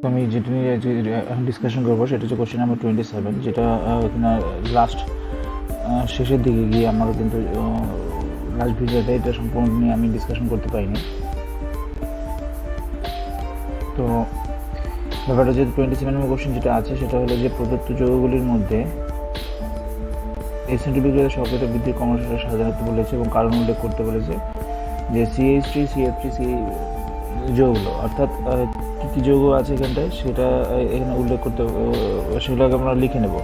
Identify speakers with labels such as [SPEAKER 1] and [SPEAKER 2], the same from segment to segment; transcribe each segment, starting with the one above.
[SPEAKER 1] তো আমি যেটা নিয়ে এখন ডিসকাশন করবো সেটা হচ্ছে কোশ্চেন নাম্বার 27, যেটা এখানে লাস্ট শেষের দিকে গিয়ে আমার কিন্তু লাস্ট ভিডিওতে এটা সম্পূর্ণ নিয়ে আমি ডিসকাশন করতে পারিনি। তো ব্যাপারটা যেহেতু 27 নম্বর কোশ্চেন যেটা আছে সেটা হলো যে প্রদত্ত যৌগগুলির মধ্যে এসএনটি বিক্রিয়ার সক্রিয়তা বৃদ্ধির ক্রমশালী সাজাতে বলেছে এবং কারণ উল্লেখ করতে বলেছে যে CH3 CF3 যৌগগুলো, অর্থাৎ কী কী যৌগ আছে এখানটায় সেটা এখানে উল্লেখ করতে, সেগুলোকে আমরা লিখে নেব।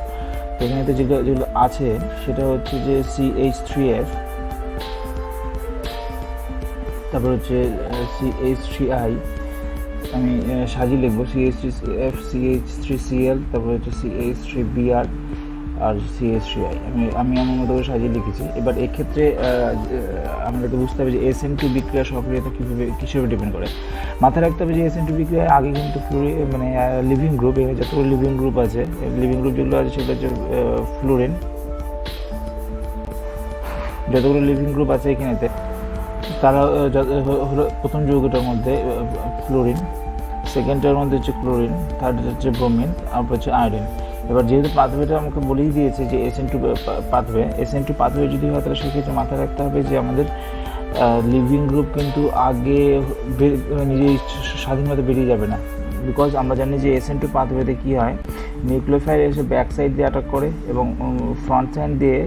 [SPEAKER 1] তো এখানে যেগুলো আছে সেটা হচ্ছে যে CH3F, তারপর হচ্ছে CH3I, আমি সাজিয়ে লিখবো CH3F, CH3Cl, তারপর হচ্ছে CH3Br আর CH3I। আমি আমার মতো করে সাজিয়ে লিখেছি। এবার এক্ষেত্রে আমাদেরকে বুঝতে হবে যে SN2 বিক্রিয়া সক্রিয়তা কিসের ডিপেন্ড করে। মাথায় রাখতে হবে যে SN2 বিক্রিয়ার আগে কিন্তু মানে লিভিং গ্রুপ, এখানে যতগুলো লিভিং গ্রুপ আছে, লিভিং গ্রুপ যেগুলো আছে সেগুলো হচ্ছে ফ্লোরিন। যতগুলো লিভিং গ্রুপ আছে এখানেতে তারা হলো প্রথম যৌগটার মধ্যে ফ্লোরিন, সেকেন্ডটার মধ্যে হচ্ছে ক্লোরিন, থার্ডটা হচ্ছে ব্রোমিন, আর হচ্ছে আয়োডিন। এবার যেহেতু পাথওয়েটা আমাকে বলেই দিয়েছে যে SN2 পাথওয়ে যদি হয় তাহলে সেক্ষেত্রে মাথায় রাখতে হবে যে আমাদের লিভিং গ্রুপ কিন্তু আগে নিজেই স্বাধীনভাবে বেরিয়ে যাবে না, বিকজ আমরা জানি যে SN2 পাথওয়েতে কী হয়, নিউক্লিওফাইল এসে ব্যাক সাইড দিয়ে অ্যাটাক করে এবং ফ্রন্ট সাইড দিয়ে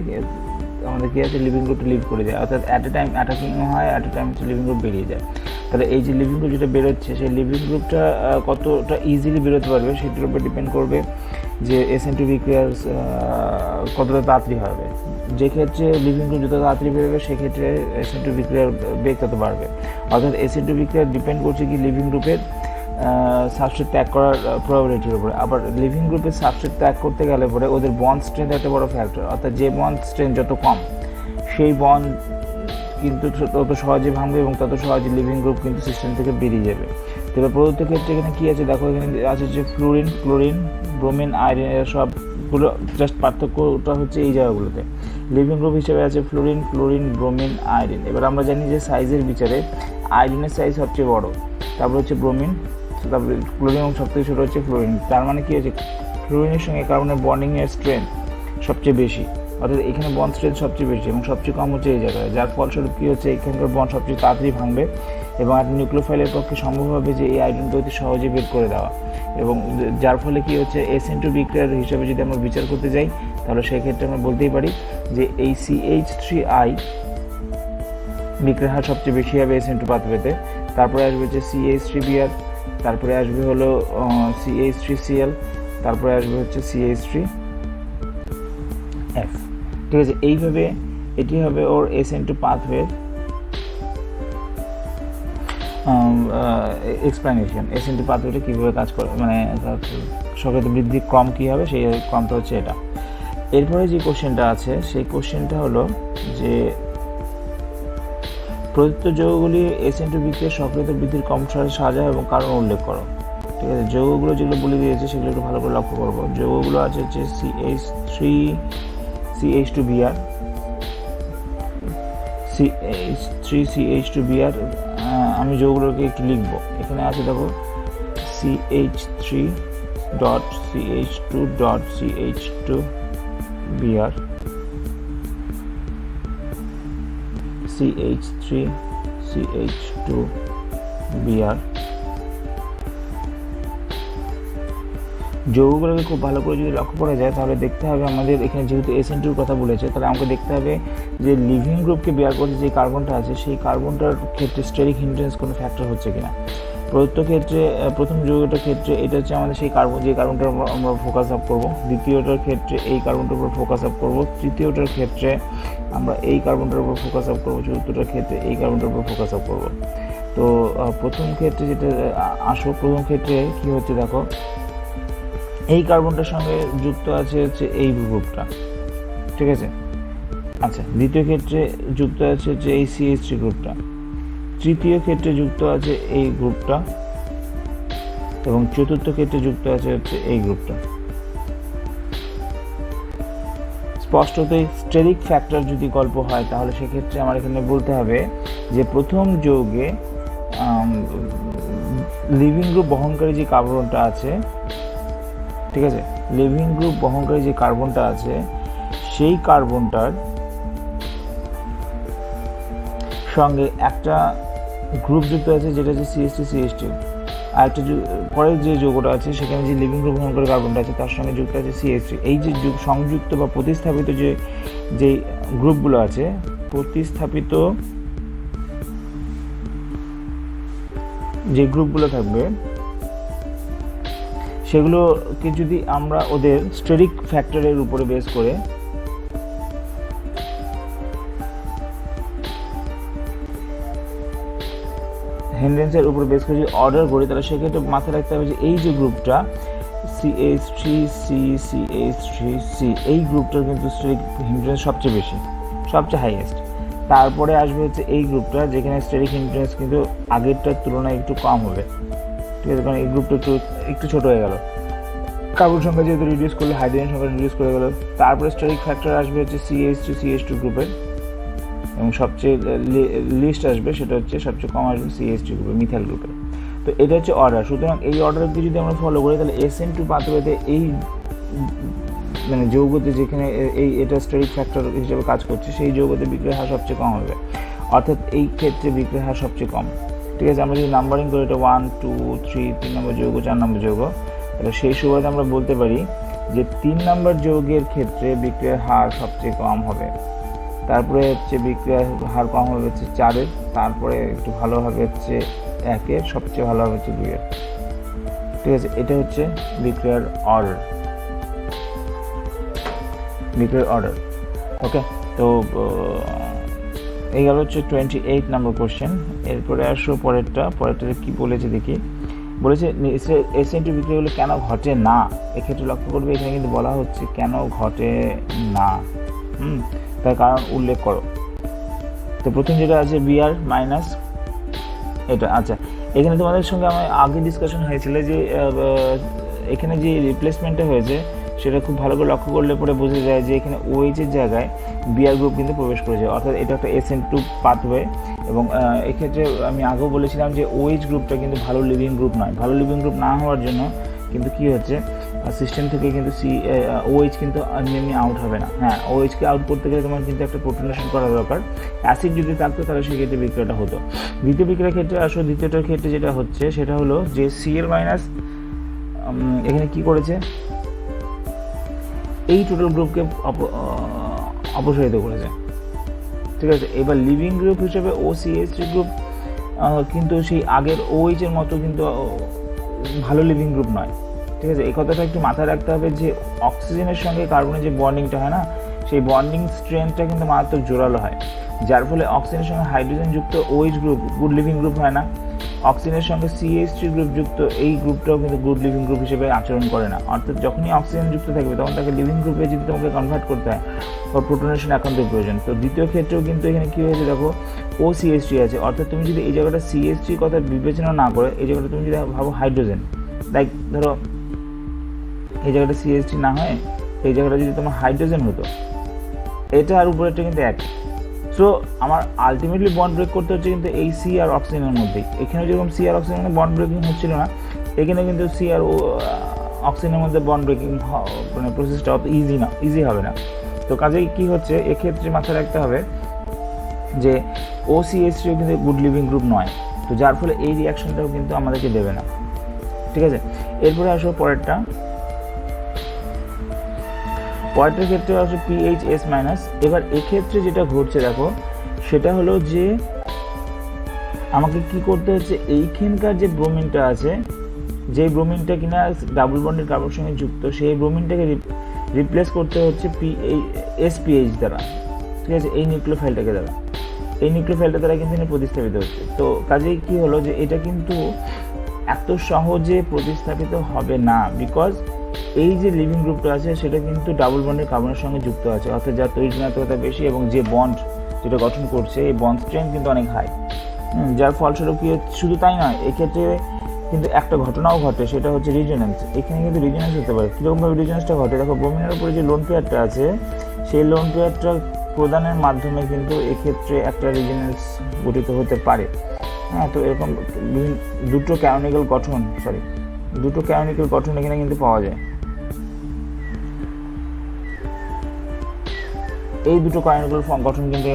[SPEAKER 1] আমাদের কী আছে লিভিং গ্রুপটা লিভ করে যায়, অর্থাৎ অ্যাট এ টাইম অ্যাটাকিং হয়, অ্যাট এ টাইম হচ্ছে লিভিং গ্রুপ বেরিয়ে যায়। তাহলে এই যে লিভিং গ্রুপ যেটা বেরোচ্ছে সেই লিভিং গ্রুপটা কতটা ইজিলি বেরোতে পারবে সেটার উপর ডিপেন্ড করবে যে SN2 বিক্রিয়ার কতটা তাড়াতাড়ি হবে। যে ক্ষেত্রে লিভিং গ্রুপ যত তাড়াতাড়ি বেরোবে সেক্ষেত্রে SN2 বিক্রিয়ার বেগ তত বাড়বে। অর্থাৎ SN2 বিক্রিয়া ডিপেন্ড করছে কি লিভিং গ্রুপের সাবস্ট্রেট ত্যাগ করার প্রবাবিলিটির উপরে। আবার লিভিং গ্রুপের সাবস্ট্রেট ত্যাগ করতে গেলে পরে ওদের বন্ড স্ট্রেংথ একটা বড় ফ্যাক্টর, অর্থাৎ যে বন্ড স্ট্রেংথ যত কম সেই বন্ড কিন্তু তত সহজে ভাঙবে এবং তত সহজে লিভিং গ্রুপ কিন্তু সিস্টেম থেকে বেরিয়ে যাবে। তবে প্রদত্ত ক্ষেত্রে এখানে কী আছে দেখো, এখানে আছে যে ফ্লোরিন, ক্লোরিন, ব্রোমিন, আয়রন, এর সবগুলো জাস্ট পার্থক্যটা হচ্ছে এই জায়গাগুলোতে। লিভিং গ্রুপ হিসেবে আছে ফ্লোরিন, ক্লোরিন, ব্রোমিন, আয়রন। এবার আমরা জানি যে সাইজের বিচারে আয়রনের সাইজ সবচেয়ে বড়, তারপর হচ্ছে ব্রোমিন, তারপরে ক্লোরিন এবং সবথেকে ছোটো হচ্ছে ফ্লোরিন। তার মানে কী আছে, ফ্লোরিনের সঙ্গে কার্বনের বন্ডিংয়ের স্ট্রেংথ সবচেয়ে বেশি, অর্থাৎ এখানে বন্ড স্ট্রেংথ সবচেয়ে বেশি এবং সবচেয়ে কম হচ্ছে এই জায়গায়, যার ফলস্বরূপ কী হচ্ছে এখানকার বন্ড সবচেয়ে তাড়াতাড়ি ভাঙবে এবং একটা নিউক্লিওফাইলের পক্ষে সম্ভব হবে যে এই আয়রনকে অতি সহজে বের করে দেওয়া। এবং যার ফলে কী হচ্ছে SN2 বিক্রিয়ার হিসাবে যদি আমরা বিচার করতে যাই তাহলে সেক্ষেত্রে আমরা বলতেই পারি যে এই CH3I বিক্রিয়ার হার সবচেয়ে বেশি হবে SN2 পাথওয়েতে। তারপরে আসবে হচ্ছে CH3Br, তারপরে আসবে হলো CH3Cl, তারপরে আসবে হচ্ছে CH3F। ঠিক আছে, এইভাবে এটি হবে ওর SN2 পাথওয়ের এক্সপ্লেনেশন। SN2 পাথওয়েটা কীভাবে কাজ করে, মানে সক্রিয়তা বৃদ্ধির ক্রম কী হবে সেই ক্রমটা হচ্ছে এটা। এরপরে যে কোশ্চেনটা আছে সেই কোশ্চেনটা হলো যে প্রদত্ত যৌগগুলি SN2 বিক্রিয়ার সক্রিয়তা বৃদ্ধির ক্রমশালী সাজাও এবং কারণ উল্লেখ করো। ঠিক আছে, যৌগগুলো যেগুলো বলে দিয়েছে সেগুলো একটু ভালো করে লক্ষ্য করবো। যৌগগুলো আছে হচ্ছে CH2Br, CH3CH2Br। আমি যৌগগুলোকে একটু লিখবো। এখানে আছে দেখো CH3.CH2.CH2Br, CH3CH2Br। যৌগগুলোকে খুব ভালো করে যদি লক্ষ্য করা যায় তাহলে দেখতে হবে আমাদের এখানে যেহেতু SN2 কথা বলেছে তাহলে আমাকে দেখতে হবে যে লিভিং গ্রুপকে বেয়ার করতে যে কার্বনটা আছে সেই কার্বনটার ক্ষেত্রে স্টেরিক হিন্ড্রেন্স কোনো ফ্যাক্টর হচ্ছে কিনা। প্রদত্ত ক্ষেত্রে প্রথম যৌগটার ক্ষেত্রে এটা হচ্ছে আমাদের সেই কার্বন, যে কার্বনটার আমরা ফোকাস আপ করবো। দ্বিতীয়টার ক্ষেত্রে এই কার্বনটার উপর ফোকাস আপ করবো। তৃতীয়টার ক্ষেত্রে আমরা এই কার্বনটার উপর ফোকাস আপ করবো। চতুর্থটার ক্ষেত্রে এই কার্বনটার উপর ফোকাস আপ করবো। তো প্রথম ক্ষেত্রে যেটা প্রথম ক্ষেত্রে কী হচ্ছে দেখো, এই কার্বনটার সঙ্গে যুক্ত আছে হচ্ছে এই গ্রুপটা। ঠিক আছে, আচ্ছা। দ্বিতীয় ক্ষেত্রে যুক্ত আছে হচ্ছে এই CH3 গ্রুপটা। তৃতীয় ক্ষেত্রে যুক্ত আছে এই গ্রুপটা এবং চতুর্থ ক্ষেত্রে যুক্ত আছে হচ্ছে এই গ্রুপটা। স্পষ্টতই স্টেরিক ফ্যাক্টর যদি গল্প হয় তাহলে সেক্ষেত্রে আমার এখানে বলতে হবে যে প্রথম যৌগে লিভিং গ্রুপ বহনকারী যে কার্বনটা আছে, ঠিক আছে, লিভিং গ্রুপ বহনকারী যে কার্বনটা আছে সেই কার্বনটার সঙ্গে একটা গ্রুপ যুক্ত আছে যেটা হচ্ছে CH2CH2, আর একটা পরের যে যৌগটা আছে সেখানে যে লিভিং গ্রুপ বহনকারী কার্বনটা আছে তার সঙ্গে যুক্ত আছে CH3। এই যে সংযুক্ত বা প্রতিস্থাপিত যে গ্রুপগুলো আছে, প্রতিস্থাপিত যে গ্রুপগুলো থাকবে সেগুলোকে যদি আমরা ওদের স্টেরিক ফ্যাক্টরের উপরে বেস করে হেনডেন্সের উপর বেস করে যদি অর্ডার করি, তাহলে সেক্ষেত্রে মাথায় রাখতে হবে যে এই যে গ্রুপটা CH3CCH3C, এই গ্রুপটার কিন্তু স্টেরিক হিন্ড্রেন্স সবচেয়ে বেশি, সবচেয়ে হাইয়েস্ট। তারপরে আসবে হচ্ছে এই গ্রুপটা যেখানে স্টেরিক হিন্ড্রেন্স কিন্তু আগেরটার তুলনায় একটু কম হবে, ঠিক আছে, কারণ এই গ্রুপটা একটু ছোট হয়ে গেল, কার্বন সংখ্যা যেহেতু রিডিউস করলে হাইড্রোজেন সংখ্যা রিডিউস করে গেল। তারপরে স্টেরিক ফ্যাক্টর আসবে হচ্ছে CH2CH2 গ্রুপের, এবং সবচেয়ে লিস্ট আসবে সেটা হচ্ছে সবচেয়ে কম আসবে CH2 গ্রুপের, মিথাইল গ্রুপের। তো এটা হচ্ছে অর্ডার। সুতরাং এই অর্ডারকে যদি আমরা ফলো করি তাহলে SN2 পাথওয়েতে এই মানে যৌগতে যেখানে এটা স্টেরিক ফ্যাক্টর হিসেবে কাজ করছে সেই যৌগতে বিক্রিয়ার হার সবচেয়ে কম হবে, অর্থাৎ এই ক্ষেত্রে বিক্রিয়ার হার সবচেয়ে কম, ঠিক আছে। আমরা যদি নাম্বারিং করি এটা 1 2 3, 3 নম্বর যৌগ, 4 নম্বর যৌগ, তাহলে সেই সুবাদে আমরা বলতে পারি যে 3 নম্বর যৌগের ক্ষেত্রে বিক্রিয়ার হার সবচেয়ে কম হবে। তারপরে হচ্ছে বিক্রিয়ার হার কম হবে হচ্ছে 4-এর, তারপরে একটু ভালো হবে হচ্ছে 1-এর, সবচেয়ে ভালো হবে হচ্ছে 2-এর, ঠিক আছে। এটা হচ্ছে বিক্রিয়ার অর্ডার, ওকে। তো এই গেল হচ্ছে 28 নম্বর কোশ্চেন। এরপরে আসো পরেরটাতে কি বলেছে দেখি। বলেছে SN2 বিক্রিয়াগুলো কেন ঘটে না, এক্ষেত্রে লক্ষ্য করবে এখানে কিন্তু বলা হচ্ছে কেন ঘটে না, তার কারণ উল্লেখ করো। তো প্রথম যেটা আছে Br মাইনাস এটা, আচ্ছা এখানে তোমাদের সঙ্গে আমার আগে ডিসকাশন হয়েছিল যে এখানে যে রিপ্লেসমেন্টটা হয়েছে সেটা খুব ভালো করে লক্ষ্য করলে পরে বোঝা যায় যে এখানে OH এর জায়গায় Br গ্রুপ কিন্তু প্রবেশ করেছে, অর্থাৎ এটা একটা SN2 পাথওয়ে। এবং এক্ষেত্রে আমি আগেও বলেছিলাম যে OH গ্রুপটা কিন্তু ভালো লিভিং গ্রুপ নয়। ভালো লিভিং গ্রুপ না হওয়ার জন্য কিন্তু কী হচ্ছে, সিস্টেম থেকে কিন্তু OH কিন্তু এমনি আউট হবে না। হ্যাঁ, OH-কে আউট করতে গেলে তোমার কিন্তু একটা প্রোটনেশন করা দরকার। অ্যাসিড যদি থাকতো তাহলে সেক্ষেত্রে বিক্রিয়াটা হতো। দ্বিতীয় বিক্রিয়ার ক্ষেত্রে আসো, দ্বিতীয়টার ক্ষেত্রে যেটা হচ্ছে সেটা হলো যে Cl মাইনাস এখানে কি করেছে, এই টোটাল গ্রুপকে অপসারিত করেছে, ঠিক আছে। এবার লিভিং গ্রুপ হিসেবে OCH3 গ্রুপ কিন্তু সেই আগের OH এর মতো কিন্তু ভালো লিভিং গ্রুপ নয়, ঠিক আছে। এই কথাটা একটু মাথায় রাখতে হবে যে অক্সিজেনের সঙ্গে কার্বনের যে বন্ডিংটা হয় না, সেই বন্ডিং স্ট্রেংথটা কিন্তু মারাত্মক জোরালো হয়, যার ফলে অক্সিজেনের সঙ্গে হাইড্রোজেন যুক্ত OH group good living group হয় না। অক্সিজেনের সঙ্গে CH3 গ্রুপ যুক্ত এই গ্রুপটাও কিন্তু গুড লিভিং গ্রুপ হিসেবে আচরণ করে না, অর্থাৎ যখনই অক্সিজেন যুক্ত থাকবে তখন তাকে লিভিং গ্রুপে যদি তোমাকে কনভার্ট করতে হয় বা প্রোটনেশন একান্তই প্রয়োজন। তো দ্বিতীয় ক্ষেত্রেও কিন্তু এখানে কী হয়েছে দেখো, OCH3 আছে, অর্থাৎ তুমি যদি এই জায়গাটা CH3 কথা বিবেচনা না করে এই জায়গাটা তুমি যদি ভাবো হাইড্রোজেন, লাইক ধরো এই জায়গাটা CH3 না হয় এই জায়গাটা যদি তোমার হাইড্রোজেন হতো, এটা আর উপরেরটা কিন্তু এক। সো আমার আলটিমেটলি বন্ড ব্রেক করতে হচ্ছে কিন্তু এই C আর অক্সিজেনের মধ্যেই। এখানে যেরকম C আর অক্সিজেনের বন্ড ব্রেকিং হচ্ছিল না, এখানে কিন্তু C আর অক্সিজেনের মধ্যে বন্ড ব্রেকিং মানে প্রসেসটা অত ইজি হবে না। তো কাজেই কী হচ্ছে, এক্ষেত্রে মাথায় রাখতে হবে যে OCH3 কিন্তু গুড লিভিং গ্রুপ নয়, তো যার ফলে এই রিয়াকশনটাও কিন্তু আমাদেরকে দেবে না, ঠিক আছে। এরপরে আসো পরেরটার ক্ষেত্রে আসো PHS মাইনাস। এবার এক্ষেত্রে যেটা ঘটছে দেখো সেটা হলো যে আমাকে কি করতে হচ্ছে, এইখানকার যে ব্রোমিনটা আছে, যে ব্রোমিনটা কিনা ডাবল বন্ডের কার্বনের সঙ্গে যুক্ত, সেই ব্রোমিনটাকে রিপ্লেস করতে হচ্ছে SPH দ্বারা, ঠিক আছে, এই নিউক্লিওফাইলটাকে দ্বারা, এই নিউক্লিওফাইলটা দ্বারা কিন্তু প্রতিস্থাপিত হচ্ছে। তো কাজেই কি হলো যে এটা কিন্তু এত সহজে প্রতিস্থাপিত হবে না, বিকজ এই যে লিভিং গ্রুপটা আছে সেটা কিন্তু ডাবল বন্ডের কার্বনের সঙ্গে যুক্ত আছে, অর্থাৎ যার তড়িৎ বেশি এবং যে বন্ড যেটা গঠন করছে এই বন্ড স্ট্রেংথ কিন্তু অনেক হাই, যার ফলস্বরূপ কি শুধু তাই নয়, এক্ষেত্রে কিন্তু একটা ঘটনাও ঘটে, সেটা হচ্ছে রিজোনেন্স। এখানে কিন্তু রিজোনেন্স হতে পারে। কীরকমভাবে রিজোনেন্সটা ঘটে দেখো, ব্রোমিনের উপরে যে লোন পেয়ারটা আছে সেই লোন পেয়ারটা প্রদানের মাধ্যমে কিন্তু এক্ষেত্রে একটা রিজোনেন্স গঠিত হতে পারে। হ্যাঁ, তো এরকম দুটো ক্যানোনিক্যাল গঠন এখানে কিন্তু পাওয়া যায়। এই দুটো ক্যানোনিক্যাল গঠন কিন্তু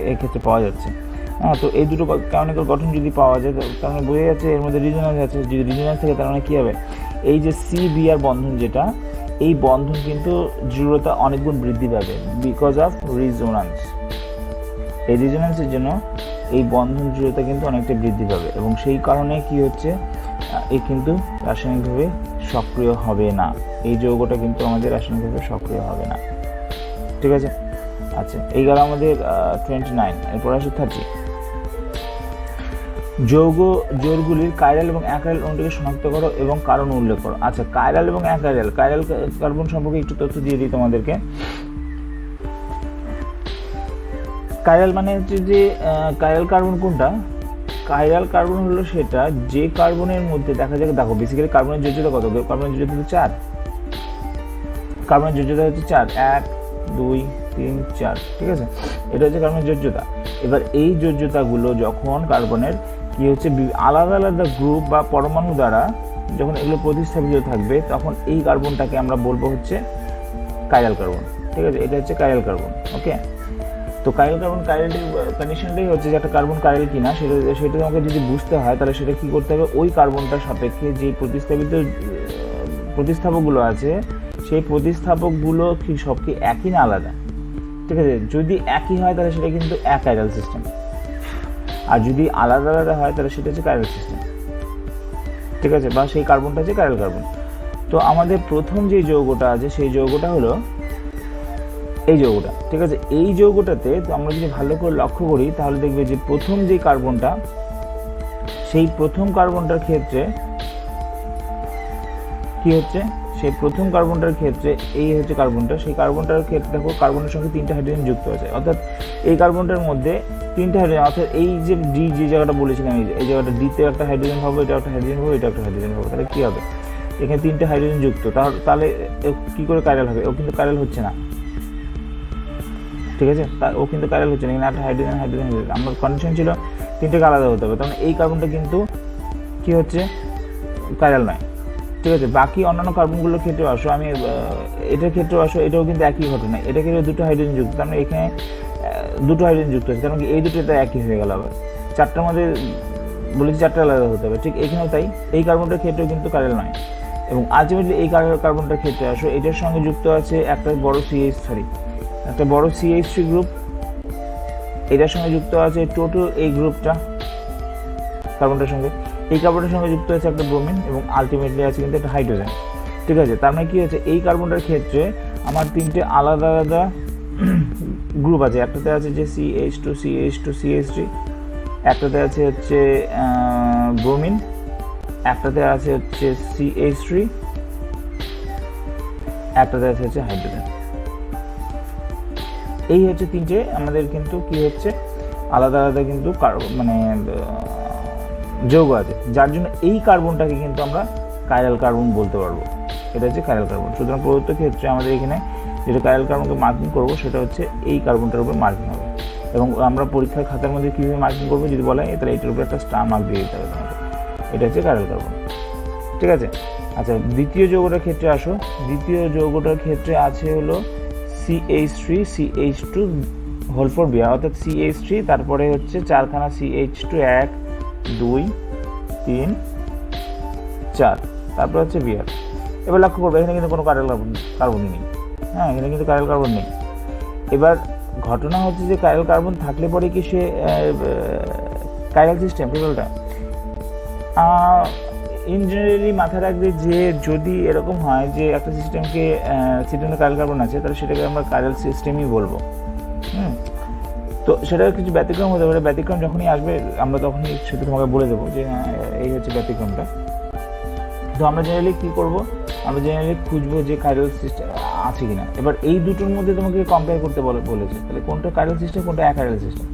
[SPEAKER 1] এই ক্ষেত্রে পাওয়া যাচ্ছে। হ্যাঁ, তো এই দুটো ক্যানোনিক্যাল গঠন যদি পাওয়া যায় তার মানে বোঝা যাচ্ছে এর মধ্যে রিজোন্যান্স আছে। যদি রিজোন্যান্স থাকে তার মানে কী হবে, এই যে CBr বন্ধন যেটা, এই বন্ধন কিন্তু দৃঢ়তা অনেক গুণ বৃদ্ধি পাবে বিকজ অফ রিজোন্যান্স। এই রিজোন্যান্সের জন্য এই বন্ধন দৃঢ়তা কিন্তু অনেকটা বৃদ্ধি পাবে, এবং সেই কারণে কি হচ্ছে, এ কিন্তু রাসায়নিকভাবে সক্রিয় হবে না। এই যৌগটা কিন্তু আমাদের রাসায়নিকভাবে সক্রিয় হবে না। ঠিক আছে, আচ্ছা, এই গেল আমাদের 29। এরপর আসে 30। জোড়গুলির কাইরাল এবং অ্যাকাইরাল অণুটিকে শনাক্ত করো এবং কারণ উল্লেখ করো। আচ্ছা, কাইরাল এবং অ্যাকাইরাল, কাইরাল কার্বন সম্পর্কে একটু তথ্য দিয়ে দিই তোমাদেরকে। কাইরাল মানে হচ্ছে যে কাইরাল কার্বন কোনটা? কাইরাল কার্বন হলো সেটা যে কার্বনের মধ্যে দেখা যাবে, দেখো বেসিক্যালি কার্বনের যোজ্যতা কত? কার্বনের যোজ্যতা হচ্ছে 4। কার্বনের যোজ্যতা হচ্ছে 4, 1 2 3 4। ঠিক আছে, এটা হচ্ছে কার্বনের যোজ্যতা। এবার এই যোজ্যতাগুলো যখন কার্বনের কি হচ্ছে আলাদা আলাদা গ্রুপ বা পরমাণু দ্বারা যখন এগুলো প্রতিস্থাপিত থাকবে, তখন এই কার্বনটাকে আমরা বলবো হচ্ছে কাইরাল কার্বন। ঠিক আছে, এটা হচ্ছে কাইরাল কার্বন। ওকে, তো কাইরাল কার্বন, কাইরালের কন্ডিশনটাই হচ্ছে যে একটা কার্বন কাইরাল কিনা সেটা আমাকে যদি বুঝতে হয়, তাহলে সেটা কি করতে হবে, ওই কার্বনটার সাপেক্ষে যে প্রতিস্থাপকগুলো আছে সেই প্রতিস্থাপকগুলো কি সব কি একই না আলাদা? ঠিক আছে, যদি একই হয় তাহলে সেটা কিন্তু অ্যাকাইরাল সিস্টেম, আর যদি আলাদা আলাদা হয় তাহলে সেটা হচ্ছে কাইরাল সিস্টেম। ঠিক আছে, বা সেই কার্বনটা হচ্ছে কাইরাল কার্বন। তো আমাদের প্রথম যে যৌগটা আছে সেই যৌগটা হলো এই যৌগটা। ঠিক আছে, এই যৌগটাতে তো আমরা যদি ভালো করে লক্ষ্য করি তাহলে দেখবে যে প্রথম যে কার্বনটা, সেই প্রথম কার্বনটার ক্ষেত্রে কি হচ্ছে, সেই প্রথম কার্বনটার ক্ষেত্রে এই হচ্ছে কার্বনটা, সেই কার্বনটার ক্ষেত্রে দেখো কার্বনের সঙ্গে 3টে হাইড্রোজেন যুক্ত আছে, অর্থাৎ এই কার্বনটার মধ্যে 3টে হাইড্রোজেন, অর্থাৎ এই যে ডি যে জায়গাটা বলেছিলাম, এই জায়গাটা ডিতে একটা হাইড্রোজেন হবে, এটা একটা হাইড্রোজেন হবে, এটা একটা হাইড্রোজেন হবে, তাহলে কি হবে, এখানে 3টে হাইড্রোজেন যুক্ত, তাহলে কি করে কাইরাল হবে? ও কিন্তু কাইরাল হচ্ছে না। ঠিক আছে, ও কিন্তু কাইরাল হচ্ছে না, এখানে একটা হাইড্রোজেন। আমার কন্ডিশন ছিল 3টেকে আলাদা হতে হবে, কারণ এই কার্বনটা কিন্তু কি হচ্ছে, কাইরাল নয়। ঠিক আছে, বাকি অন্যান্য কার্বনগুলোর ক্ষেত্রেও আসো, আমি এটার ক্ষেত্রেও আসো, এটাও কিন্তু একই ঘটনা। এটা কিন্তু 2টো হাইড্রোজেন যুক্ত, তার মানে এখানে 2টো হাইড্রোজেন যুক্ত আছে, কারণ এই দুটো এটা একই হয়ে গেল। আবার 4টার মধ্যে বলেছি 4টে আলাদা হতে হবে, ঠিক এখানেও তাই। এই কার্বনটার ক্ষেত্রেও কিন্তু কাইরাল নয়। এবং আলটিমেটলি এই কার্বনটার ক্ষেত্রে আসো, এটার সঙ্গে যুক্ত আছে একটা বড় CH3 গ্রুপ, এটার সঙ্গে যুক্ত আছে টোটাল এই গ্রুপটা কার্বনটার সঙ্গে, এই কার্বনটার সঙ্গে যুক্ত আছে একটা ব্রোমিন, এবং আলটিমেটলি আছে কিন্তু একটা হাইড্রোজেন। ঠিক আছে, তার মানে কি হচ্ছে, এই কার্বনটার ক্ষেত্রে আমার 3টে আলাদা আলাদা গ্রুপ আছে। একটাতে আছে যে CH2CH3, একটাতে আছে হচ্ছে ব্রোমিন, একটাতে আছে হচ্ছে CH3, একটাতে আছে হচ্ছে হাইড্রোজেন। এই হচ্ছে 3টে আমাদের কিন্তু কি হচ্ছে আলাদা আলাদা কিন্তু মানে যৌগ আছে, যার জন্য এই কার্বনটাকে কিন্তু আমরা কাইরাল কার্বন বলতে পারবো। এটা হচ্ছে কাইরাল কার্বন। সুতরাং প্রদত্ত ক্ষেত্রে আমাদের এখানে যেটা কাইরাল কার্বনকে মার্কিং করবো সেটা হচ্ছে এই কার্বনটার উপর মার্কিং হবে, এবং আমরা পরীক্ষার খাতার মধ্যে কীভাবে মার্কিং করবো যদি বলা হয়, তাহলে এটার উপরে একটা স্টার মার্ক দিয়ে দিতে হবে তোমাকে। এটা হচ্ছে কাইরাল কার্বন। ঠিক আছে, আচ্ছা, দ্বিতীয় যৌগটার ক্ষেত্রে আসো। দ্বিতীয় যৌগটার ক্ষেত্রে আছে হলো CH3CH2 হোল ফর বিয়ার, অর্থাৎ CH3 তারপরে হচ্ছে 4খানা CH2, 1 2 3 4, তারপরে হচ্ছে বিয়ার। এবার লক্ষ্য করবে এখানে কিন্তু কোনো কার্বনই নেই। হ্যাঁ, এখানে কিন্তু কাইরাল কার্বন নেই। এবার ঘটনা হচ্ছে যে কাইরাল কার্বন থাকলে পরে কি সে কাইরাল সিস্টেম টোটালটা? ইন জেনারেলি মাথায় রাখবে যে যদি এরকম হয় যে একটা সিস্টেমকে সিস্টেমে কাইরাল কার্বন আছে, তাহলে সেটাকে আমরা কাইরাল সিস্টেমই বলবো। তো সেটা কিছু ব্যতিক্রম হতে পারে, ব্যতিক্রম যখনই আসবে আমরা তখনই সেটা তোমাকে বলে দেবো যে এই হচ্ছে ব্যতিক্রমটা। তো আমরা জেনারেলি কী করবো, আমরা জেনারেলি খুঁজবো যে কাইরাল সিস্টেম আছে কিনা। এবার এই দুটোর মধ্যে তোমাকে কম্পেয়ার করতে বলেছে, তাহলে কোনটা কাইরাল সিস্টেম কোনটা অ্যাকাইরাল সিস্টেম।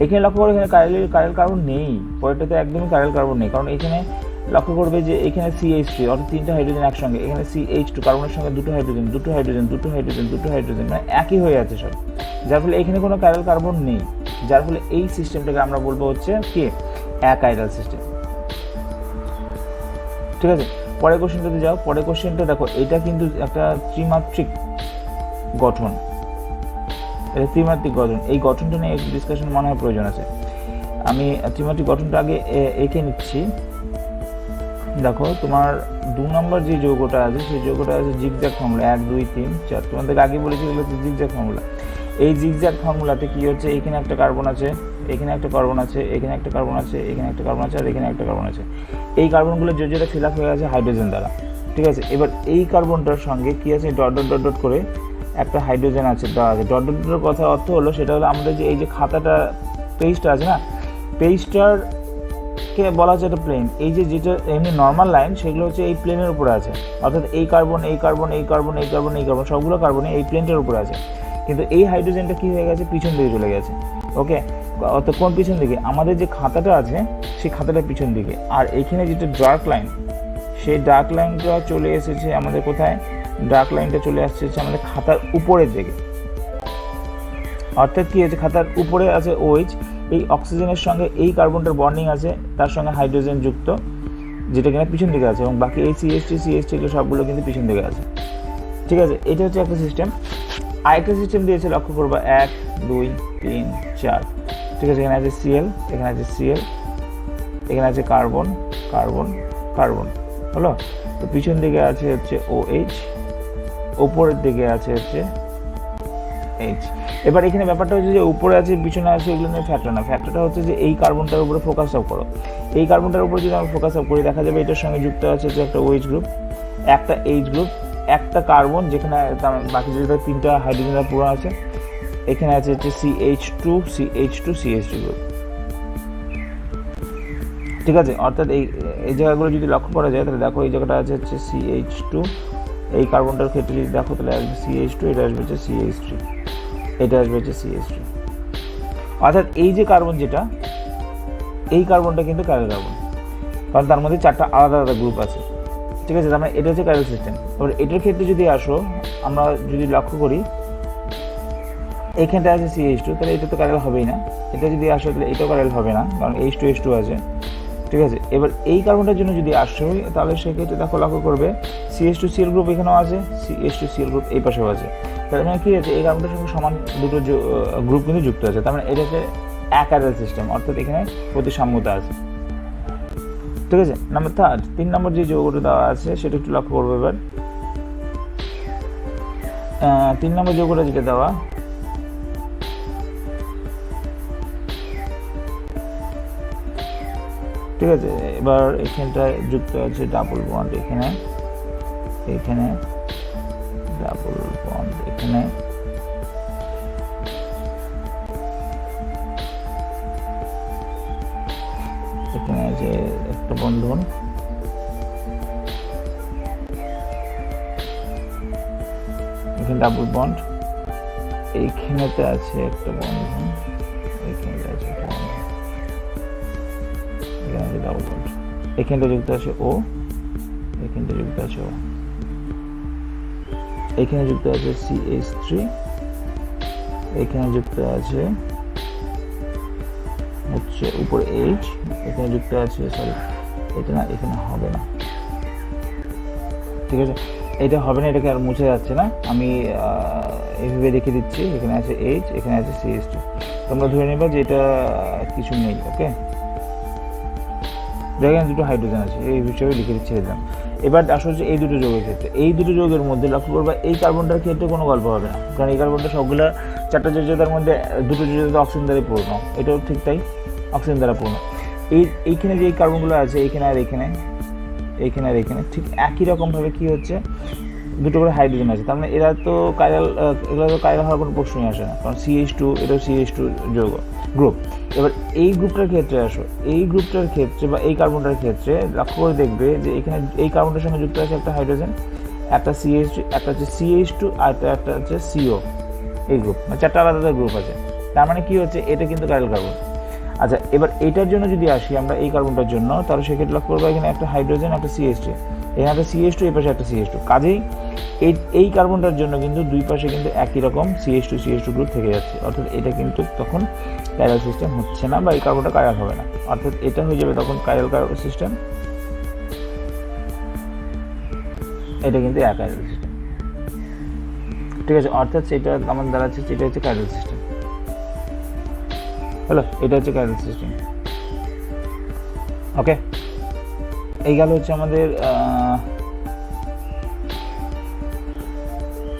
[SPEAKER 1] এখানে লক্ষ্য করে এখানে কাইরাল কার্বন নেই, পরেরটাতে একদমই কাইরাল কার্বন নেই, কারণ এখানে লক্ষ্য করবে যে এখানে CH3 অর্থাৎ 3টে হাইড্রোজেন একসঙ্গে, এখানে CH2 কার্বনের সঙ্গে 2টো হাইড্রোজেন মানে একই হয়ে আছে সব, যার ফলে এখানে কোনো কাইরাল কার্বন নেই, যার ফলে এই সিস্টেমটাকে আমরা বলবো হচ্ছে কি অ্যাকাইরাল সিস্টেম। ঠিক আছে, পরের কোশ্চেনটাতে যাও। পরের কোশ্চেনটা দেখো, এটা কিন্তু একটা ত্রিমাত্রিক গঠন, এটা ত্রিমাত্রিক গঠন। এই গঠনটা নিয়ে একটু ডিসকাশন মনে হয় প্রয়োজন আছে। আমি ত্রিমাত্রিক গঠনটা আগে এঁকে নিচ্ছি। দেখো, তোমার 2 নম্বর যে যৌগটা আছে সেই যৌগটা আছে জিগজ্যাগ ফর্মুলা, 1 2 3 4। তোমাদেরকে আগে বলেছি এগুলো হচ্ছে জিগজ্যাগ ফর্মুলা। এই জিগজ্যাগ ফর্মুলাতে কি হচ্ছে, এখানে একটা কার্বন আছে, এখানে একটা কার্বন আছে, এখানে একটা কার্বন আছে, এখানে একটা কার্বন আছে, আর এখানে একটা কার্বন আছে। এই কার্বনগুলো যেটা ফিল আপ হয়ে আছে হাইড্রোজেন দ্বারা। ঠিক আছে, এবার এই কার্বনটার সঙ্গে কি আছে, ডট ডট ডট ডট করে একটা হাইড্রোজেন আছে দেওয়া আছে। ডট ডট ডটের কথা অর্থ হলো, সেটা হলো আমাদের যে এই যে খাতাটা পেজটা আছে না, পেজটারকে বলা হচ্ছে একটা প্লেন। এই যে যেটা এমনি নর্মাল লাইন, সেগুলো হচ্ছে এই প্লেনের উপরে আছে, অর্থাৎ এই কার্বন, এই কার্বন, এই কার্বন, এই কার্বন, এই কার্বন, সবগুলো কার্বনে এই প্লেনটার উপরে আছে। কিন্তু এই হাইড্রোজেনটা কী হয়ে গেছে, পিছন দিকে চলে গেছে। ওকে, অর্থাৎ কোন পিছন দিকে, আমাদের যে খাতাটা আছে সেই খাতাটা পিছন দিকে। আর এখানে যেটা ডার্ক লাইন, সেই ডার্ক লাইনটা চলে এসেছে আমাদের কোথায়, ডার্ক লাইনটা চলে আসছে আমাদের খাতার উপরের দিকে। অর্থাৎ কি হয়েছে, খাতার উপরে আছে OH, এই অক্সিজেনের সঙ্গে এই কার্বনটার বন্ডিং আছে, তার সঙ্গে হাইড্রোজেন যুক্ত, যেটা কিনা পিছন দিকে আছে, এবং বাকি এই CH3 এগুলো সবগুলো কিন্তু পিছন দিকে আছে। ঠিক আছে, এটা হচ্ছে একটা সিস্টেম। আরেকটা সিস্টেম দিয়েছে, লক্ষ্য করবা, 1 2 3 4। ঠিক আছে, এখানে আছে Cl, এখানে আছে Cl, এখানে আছে কার্বন, কার্বন, কার্বন, হলো। তো পিছন দিকে আছে হচ্ছে OH, ওপরের দিকে আছে হচ্ছে H। এবার এখানে ব্যাপারটা হচ্ছে যে উপরে আছে পিছনে আছে, এগুলো নিয়ে ফ্যাক্টর না। ফ্যাক্টরটা হচ্ছে যে এই কার্বনটার উপরে ফোকাস আপ করো। এই কার্বনটার উপরে যদি আমরা ফোকাস আপ করি, দেখা যাবে এটার সঙ্গে যুক্ত আছে যে একটা OH গ্রুপ, একটা H গ্রুপ, একটা কার্বন, যেখানে বাকি যেটা 3টা হাইড্রোজেনের পূরণ আছে। এখানে আছে হচ্ছে CH2 CH2 CH2 গ্রুপ। ঠিক আছে, অর্থাৎ এই জায়গাগুলো যদি লক্ষ্য করা যায়, তাহলে দেখো এই জায়গাটা আছে হচ্ছে CH2, এই কার্বনটার ক্ষেত্রে যদি দেখো তাহলে আসবে CH2, এটা আসবে হচ্ছে CH3, এটা আসবে হচ্ছে CH3। অর্থাৎ এই যে কার্বন, যেটা এই কার্বনটা কিন্তু কার্বন কার্বন, কারণ তার মধ্যে 4টা আলাদা আলাদা গ্রুপ আছে। ঠিক আছে, তার মানে এটা হচ্ছে কার্বন সিস্টেম। এবার এটার ক্ষেত্রে যদি আসো, আমরা যদি লক্ষ্য করি, এইখানটা আছে CH2, তাহলে এটা তো কার্বন হবেই না। এটা যদি আসো তাহলে এটাও কার্বন হবে না, কারণ H2 আছে। ঠিক আছে, এবার এই কার্বনটার জন্য যদি আসো, তাহলে সেক্ষেত্রে দেখো, লক্ষ্য করবে CH2Cl গ্রুপ এখানেও আছে, CH2Cl গ্রুপ এই পাশেও আছে। তার মানে কি আছে, এই কার্বনটার সঙ্গে সমান দুটো গ্রুপ কিন্তু যুক্ত আছে। তার মানে এটা হচ্ছে অ্যাকাইরাল সিস্টেম, অর্থাৎ এখানে প্রতিসাম্যতা আছে। ঠিক আছে, নাম্বার 3 নম্বর যে যৌগটা দেওয়া আছে সেটা একটু লক্ষ্য করবো। এবার 3 নম্বর যৌগটা যেটা দেওয়া, ঠিক আছে, এবার এখানটায় যুক্ত আছে ডাবল বন্ড, এখানে এখানে ডাবল বন্ড, এখানে এখানে আছে একটা বন্ধন, এখানে ডাবল বন্ড, এইখানেতে আছে একটা বন্ধন, এখানে আছে একটা বন্ধন, এখানে আছে ডাবল বন্ড, এখানটা যুক্ত আছে O, এখানটা যুক্ত আছে O, এখানে যুক্ত আছে CH3, এখানে যুক্ত আছে হচ্ছে উপরে H, এখানে যুক্ত আছে, সরি এটা না, এখানে হবে না। ঠিক আছে, এটা হবে না, এটাকে আর মুছে যাচ্ছে না, আমি এইভাবে রেখে দিচ্ছি। এখানে আছে H, এখানে আছে CH2, তোমরা ধরে নেবা যে এটা কিছু নেই। ওকে, দেখেন দুটো হাইড্রোজেন আছে, এই হিসেবে লিখে দিচ্ছি দিলাম। এবার আসলে এই দুটো যৌগের ক্ষেত্রে, এই দুটো যৌগের মধ্যে লক্ষ্য করবা, এই কার্বনটার ক্ষেত্রে কোনো গল্প হবে না, কারণ এই কার্বনটা সবগুলো 4টা যোজ্যতার মধ্যে 2টো যোজ্যতা অক্সিজেন দ্বারা পূর্ণ, এটাও ঠিক তাই, অক্সিজেন দ্বারা পূর্ণ। এইখানে যে এই কার্বনগুলো আছে, এইখানে আর এখানে, এইখানে আর এখানে, ঠিক একই রকমভাবে কি হচ্ছে, দুটো করে হাইড্রোজেন আছে। তার মানে এরা তো কাইরাল, এগুলো তো কাইরাল হওয়ার কোনো প্রশ্নই আসে না, কারণ CH2, এটাও CH2 যৌগ গ্রুপ। এবার এই গ্রুপটার ক্ষেত্রে আসো, এই গ্রুপটার ক্ষেত্রে বা এই কার্বনটার ক্ষেত্রে লক্ষ্য করে দেখবে যে এখানে এই কার্বনটার সঙ্গে যুক্ত আছে একটা হাইড্রোজেন, একটা CH2, একটা হচ্ছে CH2, আর একটা হচ্ছে CO, এই গ্রুপ, মানে 4টা আলাদা গ্রুপ আছে। তার মানে কি হচ্ছে, এটা কিন্তু কাইরাল কার্বন। আচ্ছা, এবার এটার জন্য যদি আসি আমরা, এই কার্বনটার জন্য, তাহলে সেক্ষেত্রে লক্ষ্য করবো এখানে একটা হাইড্রোজেন, একটা CH2, এখানে একটা CH2, এই পাশে একটা CH2। কাজেই এই কার্বনটার জন্য কিন্তু দুই পাশে কিন্তু একই রকম CH2 গ্রুপ থেকে যাচ্ছে, অর্থাৎ এটা কিন্তু তখন কাইরাল সিস্টেম হচ্ছে না, বা এই কার্বনটা কাইরাল হবে না, অর্থাৎ এটা হয়ে যাবে তখন কাইরাল সিস্টেম, এটা কিন্তু অ্যাকাইরাল সিস্টেম। ঠিক আছে, অর্থাৎ সেটা আমাদের দাঁড়াচ্ছে এটা হচ্ছে কাইরাল সিস্টেম। হ্যালো, এটা হচ্ছে কাইরাল সিস্টেম। ওকে, এই গেল হচ্ছে আমাদের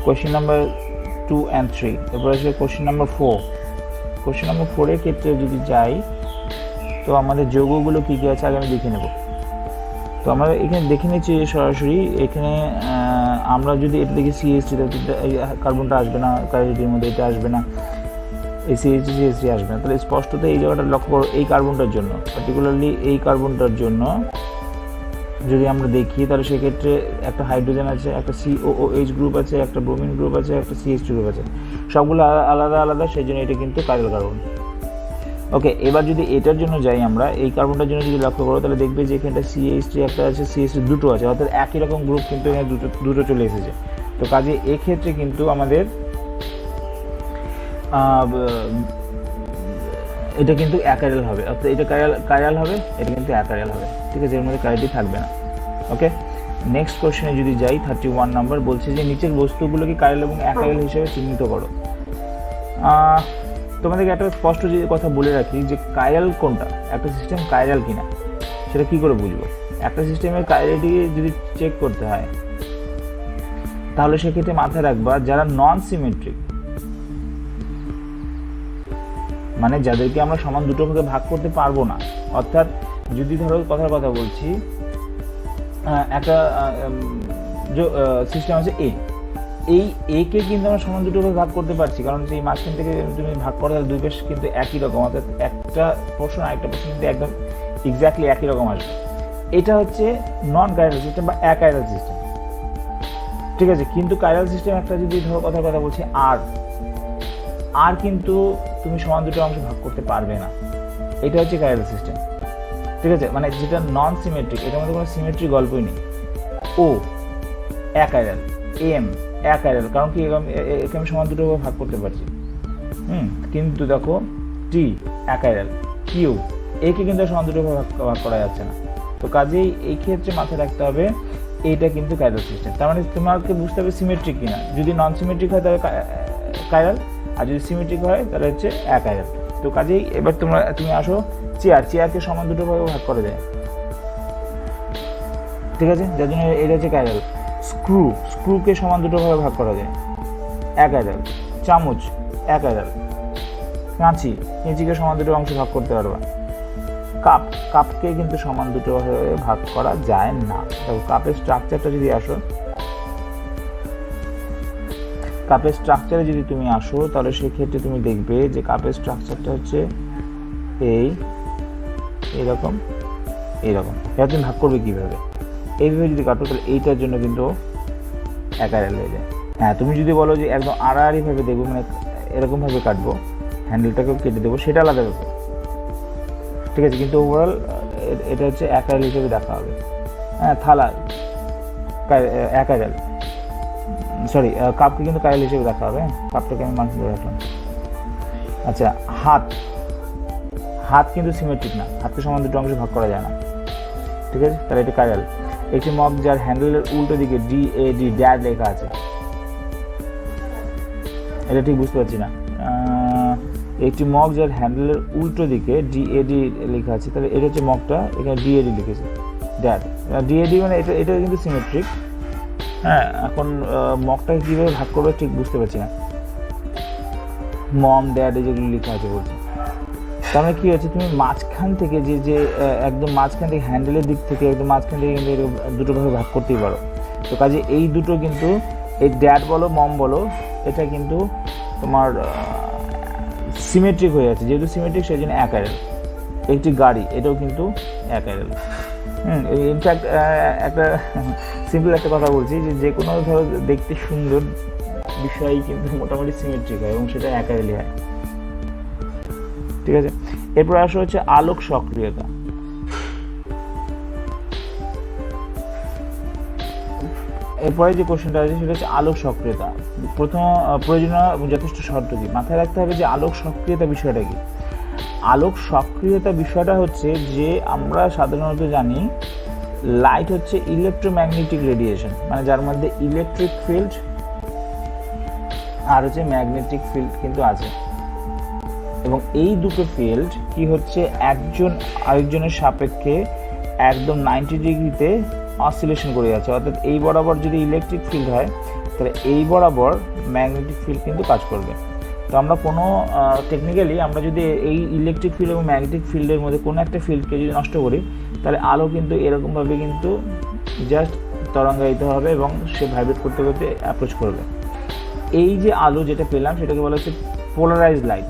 [SPEAKER 1] কোয়েশ্চেন নাম্বার 2 and 3। এরপর আসবে কোয়েশ্চেন নাম্বার 4। কোয়েশ্চেন নাম্বার 4-এর ক্ষেত্রে যদি যাই, তো আমাদের যৌগগুলো কী কী আছে আগে আমি দেখে নেব। তো আমরা এখানে দেখে নিচ্ছি সরাসরি, এখানে আমরা যদি এটা দেখি CH3, এই কার্বনটা আসবে না, কার্বনটির মধ্যে এটা আসবে না, এই CH3 আসবে না, তাহলে স্পষ্টত এই জায়গাটা লক্ষ্য করো, এই কার্বনটার জন্য, পার্টিকুলারলি এই কার্বনটার জন্য যদি আমরা দেখি, তাহলে সেক্ষেত্রে একটা হাইড্রোজেন আছে, একটা COOH গ্রুপ আছে, একটা ব্রোমিন গ্রুপ আছে, একটা CH2 গ্রুপ আছে, সবগুলো আলাদা আলাদা, সেই জন্য এটা কিন্তু কাইরাল কার্বন। ওকে, এবার যদি এটার জন্য যাই আমরা, এই কার্বনটার জন্য যদি লক্ষ্য করো, তাহলে দেখবে যে এখানটা CH3 একটা আছে, CH2 দুটো আছে, অর্থাৎ একই রকম গ্রুপ কিন্তু এখানে দুটো চলে এসেছে। তো কাজে এক্ষেত্রে কিন্তু আমাদের এটা কিন্তু অ্যাকাইরাল হবে, অর্থাৎ এটা কাইরাল হবে, এটা কিন্তু অ্যাকাইরাল হবে। ঠিক আছে, এর মধ্যে কাইরালটি থাকবে না। ওকে, নেক্সট কোশ্চেনে যদি যাই, 31 নাম্বার বলছে যে নিচের বস্তুগুলোকে কাইরাল এবং অ্যাকাইরাল হিসেবে চিহ্নিত করো। তোমাদেরকে একটা স্পষ্ট যে কথা বলে রাখি, যে কাইরাল কোনটা, একটা সিস্টেম কাইরাল কিনা সেটা কি করে বুঝবো? একটা সিস্টেমের কাইরালিটি যদি চেক করতে হয়, তাহলে সেক্ষেত্রে মাথায় রাখবা যারা নন সিমেট্রিক, মানে যাদেরকে আমরা সমান দুটো ভাগে ভাগ করতে পারবো না, অর্থাৎ যদি ধরো কথার কথা বলছি, একটা সিস্টেম আছে এই কে কিন্তু আমরা সমান দুটো ভাগে ভাগ করতে পারছি, কারণ সেই মাঝখান থেকে তুমি ভাগ করা দুই পাশ কিন্তু একই রকম, অর্থাৎ একটা পোর্শন আরেকটা পোর্শন কিন্তু একদম এক্স্যাক্টলি একই রকম আসবে। এটা হচ্ছে নন কাইরাল সিস্টেম বা অ্যাকাইরাল সিস্টেম। ঠিক আছে, কিন্তু কাইরাল সিস্টেম একটা যদি ধরো কথার কথা বলছি আর কিন্তু তুমি সমান দুটো অংশ ভাগ করতে পারবে না, এটা হচ্ছে কাইরাল সিস্টেম। ঠিক আছে, মানে যেটা নন সিমেট্রিক, এটার মধ্যে কোনো সিমেট্রিক গল্পই নেই। ও অ্যাকাইরাল, এম অ্যাকাইরাল, কারণ কি একে আমি সমান দুটো ভাগ করতে পারছি। কিন্তু দেখো টি অ্যাকাইরাল, কিউ একে কিন্তু সমান দুটো ভাগ করা যাচ্ছে না। তো কাজেই এই ক্ষেত্রে মাথায় রাখতে হবে এইটা কিন্তু কাইরাল সিস্টেম। তার মানে তোমাকে বুঝতে হবে সিমেট্রিক কিনা, যদি নন সিমেট্রিক হয় তাহলে কাইরাল, আর যদি সিমেট্রিক হয় তাহলে হচ্ছে অ্যাকাইরাল। তো কাজেই এবার তুমি আসো, চেয়ারকে সমান দুটো ভাগে ভাগ করে দেয়। ঠিক আছে, যার জন্য এটা হচ্ছে কাইরাল। স্ক্রুকে সমান দুটো ভাগে ভাগ করা যায়, অ্যাকাইরাল। চামচ অ্যাকাইরাল। কেঁচিকে সমান দুটো অংশ ভাগ করতে পারবা। কাপকে কিন্তু সমান দুটো ভাগে ভাগ করা যায় না। দেখো কাপের স্ট্রাকচারটা যদি আসো, কাপের স্ট্রাকচারে যদি তুমি আসো, তাহলে সেক্ষেত্রে তুমি দেখবে যে কাপের স্ট্রাকচারটা হচ্ছে এইরকম। এটা তুমি ভাগ করবে কীভাবে? এইভাবে যদি কাটো, তাহলে এইটার জন্য কিন্তু অ্যাকাইরাল হয়ে যায়। হ্যাঁ, তুমি যদি বলো যে একদম আড়াআড়িভাবে দেখবো, মানে এরকমভাবে কাটবো, হ্যান্ডেলটাকেও কেটে দেবো, সেটা আলাদা ব্যাপার। ঠিক আছে, কিন্তু ওভারঅল এটা হচ্ছে অ্যাকাইরাল হিসেবে দেখা হবে। হ্যাঁ, থালা অ্যাকাইরাল, সরি কাপকে কিন্তু কাইরাল হিসেবে দেখা হবে। কাপটাকে আমি মার্ক করে রাখলাম। আচ্ছা, হাত কিন্তু সিমেট্রিক না, হাতকে সমান দুটো অংশে ভাগ করা যায় না। ঠিক আছে, তাহলে এটা কাইরাল। একটি মগ যার হ্যান্ডেলের উল্টো দিকে ড্যাড লেখা আছে, এটা ঠিক বুঝতে পারছি না। একটি মগ যার হ্যান্ডেলের উল্টো দিকে DAD লেখা আছে, তাহলে এটা হচ্ছে মগটা, এখানে DAD লিখেছে, ড্যাড। DAD মানে এটা কিন্তু সিমেট্রিক। হ্যাঁ, এখন মগটাকে কীভাবে ভাগ করবে ঠিক বুঝতে পারছি না। মম, ড্যাড যেগুলো লেখা আছে বলছে, তার মানে কী হচ্ছে, তুমি মাঝখান থেকে যে একদম মাঝখান থেকে হ্যান্ডেলের দিক থেকে একদম মাঝখান থেকে কিন্তু দুটো ভাবে ভাগ করতেই পারো। তো কাজে এই দুটো কিন্তু, এই ড্যাড বলো মম বলো, এটা কিন্তু তোমার সিমেট্রিক হয়ে আছে। যেহেতু সিমেট্রিক, সেই জন্য অ্যাকাইরাল। একটি গাড়ি, এটাও কিন্তু অ্যাকাইরাল। ইনফ্যাক্ট একটা সিম্পল একটা কথা বলছি, যে কোনো ধরো দেখতে সুন্দর বিষয় কিন্তু মোটামুটি সিমেট্রিক হয় এবং সেটা অ্যাকাইরালই হয়। ঠিক আছে, এরপর আসা হচ্ছে আলোক সক্রিয়তা। এরপরে যে কোশ্চেনটা আছে সেটা হচ্ছে আলোক সক্রিয়তা। প্রথম প্রয়োজনীয় এবং যথেষ্ট শর্ত কি, মাথায় রাখতে হবে যে আলোক সক্রিয়তা বিষয়টা কি। আলোক সক্রিয়তা বিষয়টা হচ্ছে যে আমরা সাধারণত জানি লাইট হচ্ছে ইলেকট্রোম্যাগনেটিক রেডিয়েশন, মানে যার মধ্যে ইলেকট্রিক ফিল্ড আর হচ্ছে ম্যাগনেটিক ফিল্ড কিন্তু আছে, এবং এই দুটো ফিল্ড কি হচ্ছে একজন আরেকজনের সাপেক্ষে একদম 90 ডিগ্রিতে অসিলেশন করে যাচ্ছে। অর্থাৎ এই বরাবর যদি ইলেকট্রিক ফিল্ড হয় তাহলে এই বরাবর ম্যাগনেটিক ফিল্ড কিন্তু কাজ করবে। তো আমরা কোনো টেকনিক্যালি আমরা যদি এই ইলেকট্রিক ফিল্ড এবং ম্যাগনেটিক ফিল্ডের মধ্যে কোনো একটা ফিল্ডকে যদি নষ্ট করি তাহলে আলো কিন্তু এরকমভাবে কিন্তু জাস্ট তরঙ্গায়িত হবে এবং সে ভাইব্রেট করতে করতে অ্যাপ্রোচ করবে। এই যে আলো যেটা পেলাম সেটাকে বলা হচ্ছে পোলারাইজড লাইট,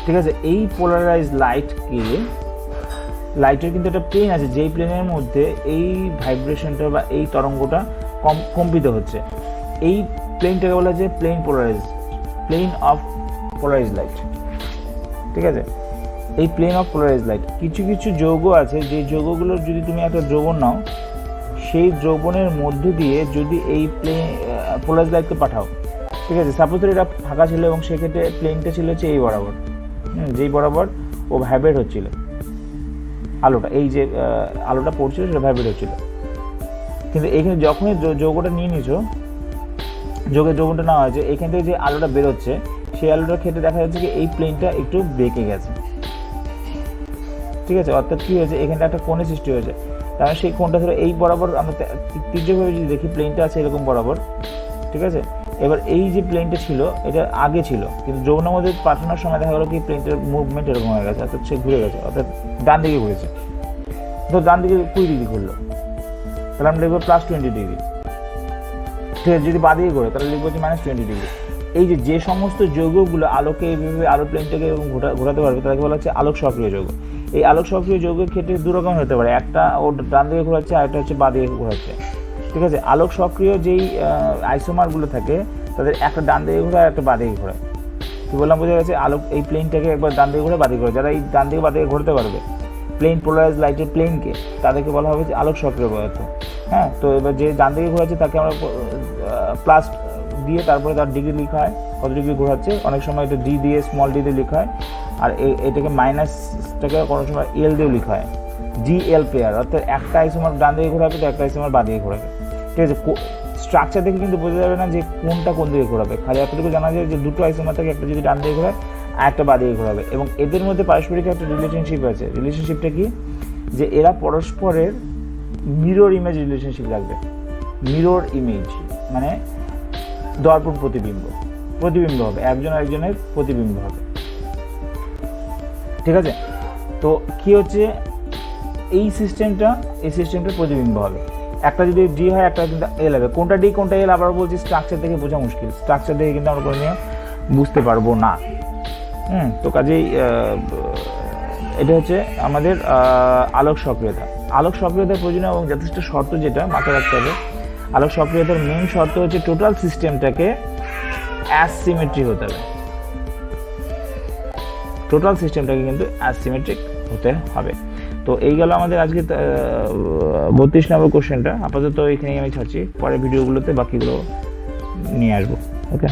[SPEAKER 1] ঠিক আছে। এই পোলারাইজড লাইটের কিন্তু একটা প্লেন আছে, যেই প্লেনের মধ্যে এই ভাইব্রেশনটা বা এই তরঙ্গটা কম্পিত হচ্ছে। এই প্লেনটাকে বলা হচ্ছে প্লেন অফ পোলারাইজড লাইট, ঠিক আছে। এই প্লেন অফ পোলারাইজড লাইট, কিছু কিছু যৌগ আছে যে যৌগগুলোর যদি তুমি একটা দ্রবণ নাও, সেই দ্রবণের মধ্য দিয়ে যদি এই পোলারাইজড লাইটকে পাঠাও, ঠিক আছে। সাপোজ এটা ফাঁকা ছিল এবং সেক্ষেত্রে প্লেনটা ছিল হচ্ছে এই বরাবর, যেই বরাবর ও ভাইব্রেট হচ্ছিল আলোটা, এই যে আলোটা পড়ছিল সেটা ভাইব্রেট হচ্ছিল। কিন্তু এখানে যখনই যৌগটা নিয়ে নিছো, দ্রবণটা নেওয়া হয়েছে, এখান থেকে যে আলোটা বেরোচ্ছে সেই আলোটার ক্ষেত্রে দেখা যাচ্ছে কি এই প্লেনটা একটু বেঁকে গেছে, ঠিক আছে। অর্থাৎ কী হয়েছে, এখানটা একটা কোণের সৃষ্টি হয়েছে। কারণ সেই কোণটা ধরে এই বরাবর আমরা তীর্যকভাবে যদি দেখি প্লেনটা আছে এরকম বরাবর, ঠিক আছে। এবার এই যে প্লেনটা ছিল এটা আগে ছিল, কিন্তু যৌবনের মধ্যে পাঠানোর সময় দেখা গেলো কি প্লেনটার মুভমেন্ট এরকম হয়ে গেছে, অর্থাৎ সে ঘুরে গেছে, অর্থাৎ ডান দিকে ঘুরেছে। তো ডান দিকে 20 ডিগ্রি ঘুরলো, তাহলে আমরা লিখবো +20 ডিগ্রি, ঠিক আছে। যদি বাদিকে ঘোরে তাহলে লিখবো হচ্ছে -20 ডিগ্রি। এই যে সমস্ত যৌগগুলো আলোকে এইভাবে আলো প্লেনটাকে এরকম ঘোরাতে পারবে তাকে বলা হচ্ছে আলোক সক্রিয় যৌগ। এই আলোক সক্রিয় যৌগের ক্ষেত্রে দু রকম হতে পারে, একটা ওর ডান দিকে ঘোরাচ্ছে আর একটা হচ্ছে বাঁ দিকে ঘোরাচ্ছে, ঠিক আছে। আলোক সক্রিয় যেই আইসোমারগুলো থাকে তাদের একটা ডান দিকে ঘোরায় আর একটা বাঁ দিকে ঘোরায়। কী বললাম বোঝা গেছে? আলোক এই প্লেনটাকে একবার ডান দিকে ঘোরে বাঁ দিকে ঘোরে, যারা এই ডান দিকে বাঁ দিকে ঘুরতে পারবে প্লেন পোলারাইজড লাইটের প্লেনকে, তাদেরকে বলা হবে যে আলোক সক্রিয় পদার্থ। হ্যাঁ, তো এবার যে ডান দিকে ঘোরাচ্ছে তাকে আমরা প্লাস দিয়ে তারপরে তার ডিগ্রি লেখা হয়, কত ডিগ্রি ঘোরাচ্ছে। অনেক সময় এটা ডি দিয়ে স্মল ডি দিয়ে লেখা হয়, আর এটাকে মাইনাসটাকে কোনো সময় এল দিয়েও লেখা হয়, GL পেয়ার। অর্থাৎ একটা আইসোমার ডান দিকে ঘোরাবে তো একটা আইসোমার বাঁ দিকে ঘোরাবে, ঠিক আছে। স্ট্রাকচার দেখে কিন্তু বোঝা যাবে না যে কোনটা কোন দিকে ঘোরাবে, খালি এতটুকু জানা যায় যে দুটো আইসোমার থাকে, একটা যদি ডান দিকে ঘোরায় আর একটা বাঁ দিকে ঘোরাবে। এবং এদের মধ্যে পারস্পরিক একটা রিলেশনশিপ আছে। রিলেশনশিপটা কি, যে এরা পরস্পরের মিরর ইমেজ রিলেশনশিপ রাখবে। মিরর ইমেজ মানে দর্পণ প্রতিবিম্ব হবে, একজন আরেকজনের প্রতিবিম্ব হবে, ঠিক আছে। তো কি হচ্ছে এই সিস্টেমটা প্রতিবিম্ব হবে। একটা যদি ডি হয় একটা কিন্তু এল হবে। কোনটা ডি কোনটা এল আবার বলছি স্ট্রাকচার দেখে বোঝা মুশকিল, স্ট্রাকচার দেখে কিন্তু আমরা কোনো বুঝতে পারবো না। তো কাজেই এটা হচ্ছে আমাদের আলোক সক্রিয়তা। আলোক সক্রিয়তার প্রয়োজনীয় এবং যথেষ্ট শর্ত যেটা মাথায় রাখতে হবে, আলোক সক্রিয়তার মেন শর্ত হচ্ছে টোটাল সিস্টেমটাকে অ্যাসিমেট্রিক হতে হবে। টোটাল সিস্টেমটাকে কিন্তু অ্যাসিমেট্রিক হতে হবে। তো এই গেল আমাদের আজকে 32 নম্বর কোশ্চেনটা। আপাতত এখানেই আমি ছাড়ছি, পরের ভিডিওগুলোতে বাকিগুলো নিয়ে আসবো। ওকে।